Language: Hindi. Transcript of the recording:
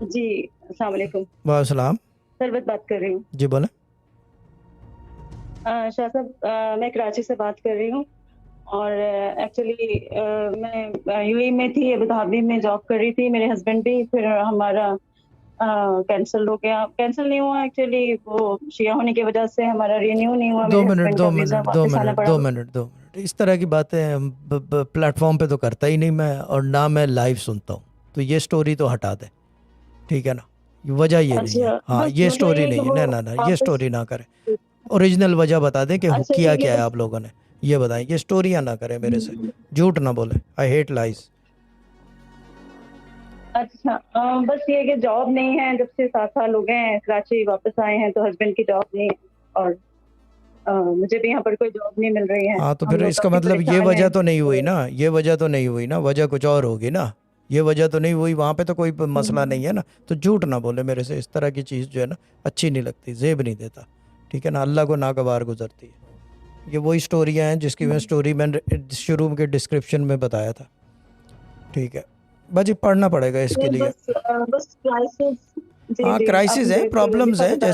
जी, अस्सलाम वालेकुम। वालेकुम। सरवत बात कर रही हूँ। जी बोलें। शाह साहब, मैं कराची से बात कर रही हूँ और एक्चुअली मैं यूएई में थी, अबू धाबी में जॉब कर रही थी, मेरे हस्बैंड भी, फिर हमारा कैंसल हो गया। कैंसल नहीं हुआ एक्चुअली, वो शिया होने की वजह से हमारा रिन्यू नहीं हुआ, दो मेरे मिनट हस्बैंड का दो वीज़ा मिनट दो वापस आना मिनट पड़ा। दो मिनट दो मिनट इस तरह की बातें प्लेटफॉर्म पे तो करता ही नहीं मैं, और ना मैं लाइव सुनता हूँ। तो ये स्टोरी तो हटा दे, ठीक है ना। वजह ये नहीं है, अच्छा, हाँ बस ये मसला स्टोरी ये है कि नहीं है, वो ना ना ना, ये वापस। स्टोरी ना करें। ओरिजिनल वजह बता दें कि अच्छा किया ठीक है, क्या है बस। आप लोगों ने, ये बताएं। ये स्टोरियाँ ना करें मेरे से, झूठ ना बोले। I hate lies. अच्छा, बस ये है कि जॉब नहीं है, जब से 7 साल हो गए हैं कराची वापस आए हैं, तो हस्बैंड की जॉब नहीं है और मुझे भी यहाँ पर कोई जॉब नहीं मिल रही है। हाँ तो हम फिर लोग इसका काफ़ी मतलब ये परेशान वजह हैं। तो नहीं हुई तो ना, ये वजह तो नहीं हुई ना, वजह कुछ और होगी ना। ये वजह तो नहीं हुई, वहाँ पे तो कोई मसला नहीं है ना। तो झूठ ना बोले मेरे से, इस तरह की चीज़ जो है ना अच्छी नहीं लगती, जेब नहीं देता, ठीक है ना। अल्लाह को नागवार गुजरती है। ये वही स्टोरियाँ हैं जिसकी मैं स्टोरी मैंने शुरू के डिस्क्रिप्शन में बताया था, ठीक है। बाजी पढ़ना पड़ेगा इसके लिए। बस क्राइसिस। जी, हाँ जी, क्राइसिस आपने है, बिल्कुल प्रॉब्लम्स लिखा हैं, बता जैसे